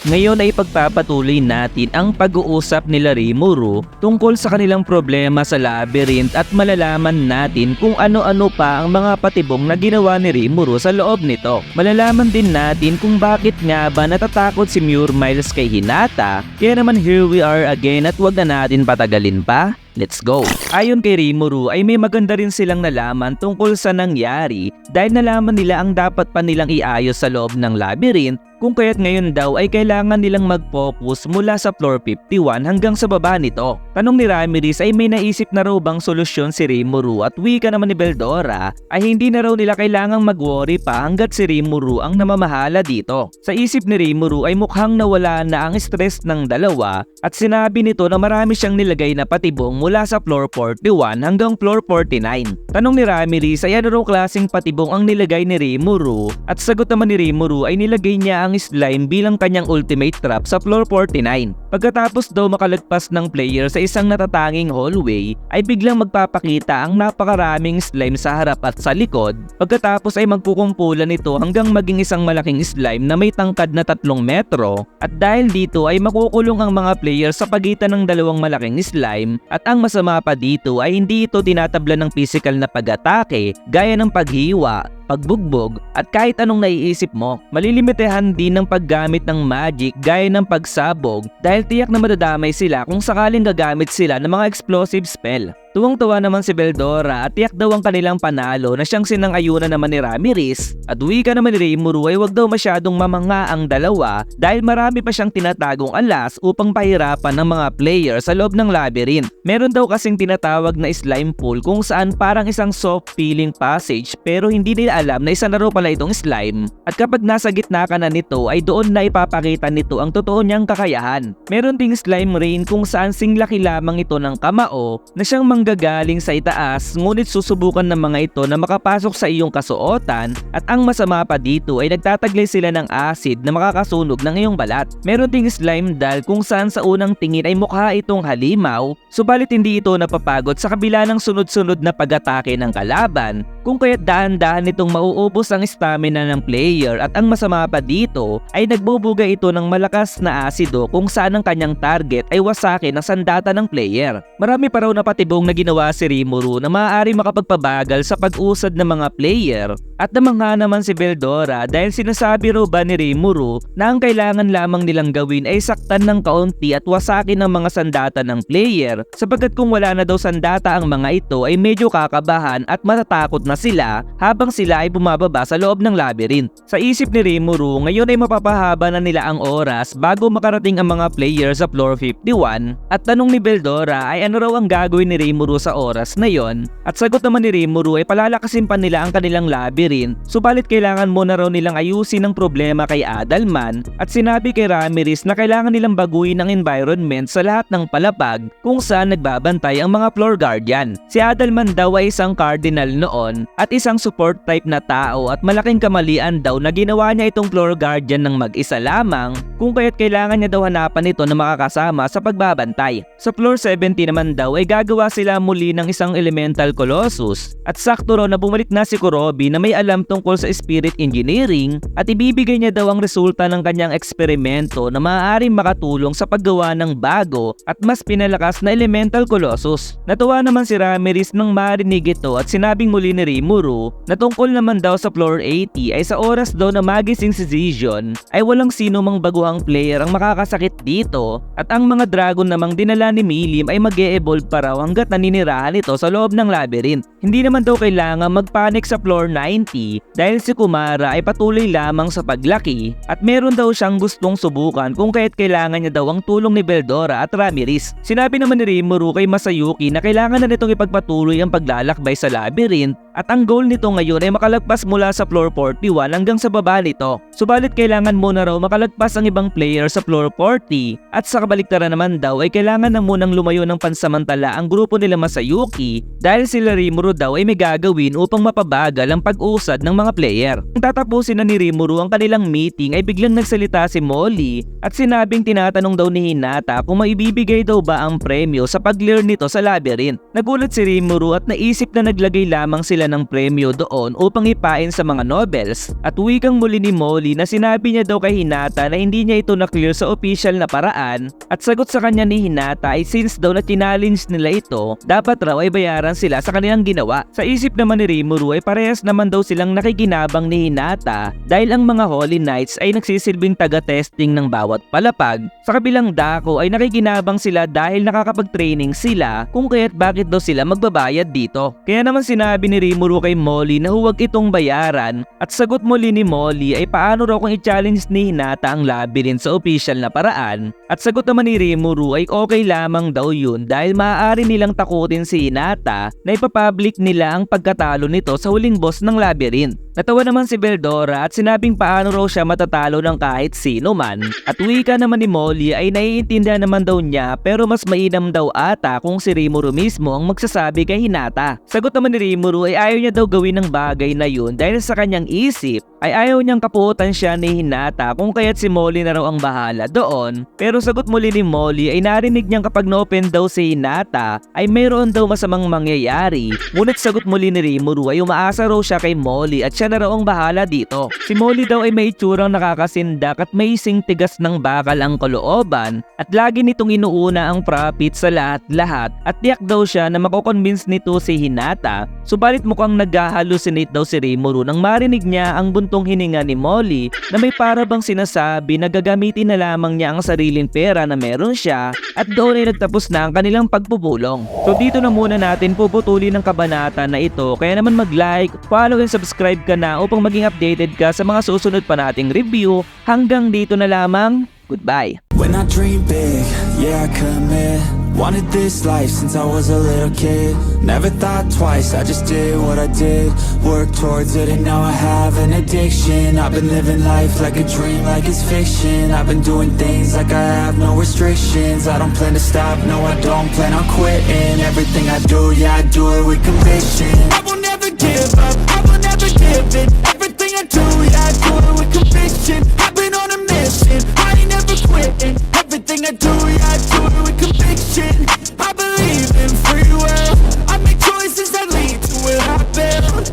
Ngayon ay pagpapatuloy natin ang pag-uusap nila Rimuru tungkol sa kanilang problema sa labyrinth at malalaman natin kung ano-ano pa ang mga patibong na ginawa ni Rimuru sa loob nito. Malalaman din natin kung bakit nga ba natatakot si Muir Miles kay Hinata. Kaya naman here we are again at wag na natin patagalin pa. Let's go! Ayon kay Rimuru ay may maganda rin silang nalaman tungkol sa nangyari dahil nalaman nila ang dapat pa nilang iayos sa loob ng labyrinth kung kaya't ngayon daw ay kailangan nilang mag-focus mula sa floor 51 hanggang sa baba nito. Tanong ni Ramirez ay may naisip na raw bang solusyon si Rimuru at wika naman ni Beldora ay hindi na raw nila kailangang mag-worry pa hanggat si Rimuru ang namamahala dito. Sa isip ni Rimuru ay mukhang nawala na ang stress ng dalawa at sinabi nito na marami siyang nilagay na patibong mula sa floor 41 hanggang floor 49. Tanong ni Ramirez ay ano raw klaseng patibong ang nilagay ni Rimuru at sagot naman ni Rimuru ay nilagay niya ang slime bilang kanyang ultimate trap sa floor 49. Pagkatapos daw makalagpas ng player sa isang natatanging hallway ay biglang magpapakita ang napakaraming slime sa harap at sa likod. Pagkatapos ay magkukumpulan ito hanggang maging isang malaking slime na may tangkad na 3 metro at dahil dito ay makukulong ang mga player sa pagitan ng dalawang malaking slime at ang masama pa dito ay hindi ito tinatabla ng physical na pag-atake gaya ng paghiwa, pagbugbog at kahit anong naiisip mo. Malilimitahan din ng paggamit ng magic gaya ng pagsabog dahil tiyak na madadamay sila kung sakaling gagamit sila ng mga explosive spell. Tuwang-tuwa naman si Beldora at tiyak daw ang kanilang panalo na siyang sinang-ayunan naman ni Ramirez at wika naman ni Rimuru ay wag daw masyadong mamanga ang dalawa dahil marami pa siyang tinatagong alas upang pahirapan ng mga player sa loob ng labyrinth. Meron daw kasing tinatawag na slime pool kung saan parang isang soft feeling passage pero hindi nila alam na isa na raw pala itong slime at kapag nasa gitna ka na nito ay doon na ipapakita nito ang totoo niyang kakayahan. Meron ding slime rain kung saan singlaki lamang ito ng kamao na siyang manggagaling sa itaas ngunit susubukan ng mga ito na makapasok sa iyong kasuotan at ang masama pa dito ay nagtataglay sila ng acid na makakasunog ng iyong balat. Meron ding slime doll kung saan sa unang tingin ay mukha itong halimaw subalit hindi ito napapagod sa kabila ng sunod-sunod na pag-atake ng kalaban kung kaya't dahan-dahan nitong mauubos ang stamina ng player at ang masama pa dito ay nagbubuga ito ng malakas na asido kung saan ang kanyang target ay wasakin ang sandata ng player. Marami pa raw na patibong na ginawa si Rimuru na maaari makapagpabagal sa pag-usad ng mga player at namangha naman si Beldora dahil sinasabi raw ba ni Rimuru na ang kailangan lamang nilang gawin ay saktan ng kaunti at wasakin ang mga sandata ng player sapagkat kung wala na daw sandata ang mga ito ay medyo kakabahan at matatakot na sila habang sila ay bumababa sa loob ng labyrinth. Sa isip ni Rimuru ngayon ay mapapahaba na nila ang oras bago makarating ang mga player sa floor 51 at tanong ni Beldora ay ano raw ang gagawin ni Rimuru sa oras na yon at sagot naman ni Rimuru ay palalakasin pa nila ang kanilang labyrinth subalit kailangan muna raw nilang ayusin ang problema kay Adalman at sinabi kay Ramirez na kailangan nilang baguhin ang environment sa lahat ng palapag kung saan nagbabantay ang mga floor guardian. Si Adalman daw ay isang cardinal noon at isang support type na tao at malaking kamalian daw na ginawa niya itong floor guardian ng mag-isa lamang kung kaya't kailangan niya daw hanapan ito na makakasama sa pagbabantay. Sa floor 70 naman daw ay gagawa sila muli ng isang elemental colossus at sakto raw na bumalik na si Kurobi na may alam tungkol sa spirit engineering at ibibigay niya daw ang resulta ng kanyang eksperimento na maaaring makatulong sa paggawa ng bago at mas pinalakas na elemental colossus. Natuwa naman si Ramirez nang marinig ito at sinabing muli ni Rimuru na tungkol naman daw sa floor 80 ay sa oras daw na magising si Zijon ay walang sino mang baguhang player ang makakasakit dito at ang mga dragon namang dinala ni Milim ay mag-e-evolve pa raw hanggat naninirahan ito sa loob ng labyrinth. Hindi naman daw kailangan magpanik sa floor 90 dahil si Kumara ay patuloy lamang sa paglaki at meron daw siyang gustong subukan kung kaya't kailangan niya daw ang tulong ni Beldora at Ramirez. Sinabi naman ni Rimuru kay Masayuki na kailangan na nitong ipagpatuloy ang paglalakbay sa labyrinth at ang goal nito ngayon ay makalagpas mula sa floor 41 hanggang sa baba nito. Subalit kailangan muna raw makalagpas ang ibang player sa floor 40 at sa kabaliktaran naman daw ay kailangan na munang lumayo ng pansamantala ang grupo nila Masayuki dahil sila Rimuru Rimuru daw ay may gagawin upang mapabagal ang pag-usad ng mga player. Nang tatapusin na ni Rimuru ang kanilang meeting ay biglang nagsalita si Molly at sinabing tinatanong daw ni Hinata kung maibibigay daw ba ang premyo sa pag-clear nito sa labyrinth. Nagulat si Rimuru at naisip na naglagay lamang sila ng premyo doon upang ipain sa mga nobles at wikang muli ni Molly na sinabi niya daw kay Hinata na hindi niya ito na-clear sa official na paraan at sagot sa kanya ni Hinata ay since daw na challenge nila ito, dapat raw ay bayaran sila sa kanilang ginawa. Sa isip naman ni Rimuru ay parehas naman daw silang nakikinabang ni Hinata dahil ang mga Holy Knights ay nagsisilbing taga-testing ng bawat palapag. Sa kabilang dako ay nakikinabang sila dahil nakakapag-training sila kung kaya't bakit daw sila magbabayad dito. Kaya naman sinabi ni Rimuru kay Molly na huwag itong bayaran at sagot muli ni Molly ay paano raw kung i-challenge ni Hinata ang labyrinth sa official na paraan at sagot naman ni Rimuru ay okay lamang daw yun dahil maaari nilang takutin si Hinata na ipapublic nila ang pagkatalo nito sa huling boss ng labyrinth. Natawa naman si Veldora at sinabing paano raw siya matatalo ng kahit sino man. At wika naman ni Molly ay naiintindihan naman daw niya pero mas mainam daw ata kung si Rimuru mismo ang magsasabi kay Hinata. Sagot naman ni Rimuru ay ayaw niya daw gawin ng bagay na yun dahil sa kanyang isip ay ayaw niyang kapuutan siya ni Hinata kung kaya't si Molly na raw ang bahala doon. Pero sagot muli ni Molly ay narinig niyang kapag na-open daw si Hinata ay mayroon daw masamang mangyayari. Ngunit sagot muli ni Rimuru ay umaasa raw siya kay Molly at siya na raw ang bahala dito. Si Molly daw ay may itsurang nakakasindak at may ising tigas ng bakal ang kalooban at lagi nitong inuuna ang profit sa lahat-lahat at tiyak daw siya na makoconvince nito si Hinata. Subalit mukhang nag-hallucinate daw si Rimuru nang marinig niya ang buntong hininga ni Molly na may para bang sinasabi na gagamitin na lamang niya ang sariling pera na meron siya at doon ay nagtapos na ang kanilang pagpupulong. So dito na muna natin puputulin ang kabanata na ito kaya naman mag-like, follow and subscribe ka na upang maging updated ka sa mga susunod pa nating review. Hanggang dito na lamang. Goodbye. When I dream big, yeah I commit. Wanted this life since I was a little kid. Never thought twice, I just did what I did. Worked towards it and now I have an addiction. I've been living life like a dream, like it's fiction. I've been doing things like I have no restrictions. I don't plan to stop, no I don't plan on quitting. Everything I do, yeah I do it with conviction. I will never give up, I will never give in. Everything I do, yeah I do it with conviction. I've been on a mission, I ain't never quitting. Everything I do, yeah I do it with conviction. I believe in free will, I make choices that lead to where I build.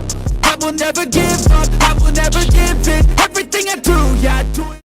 I will never give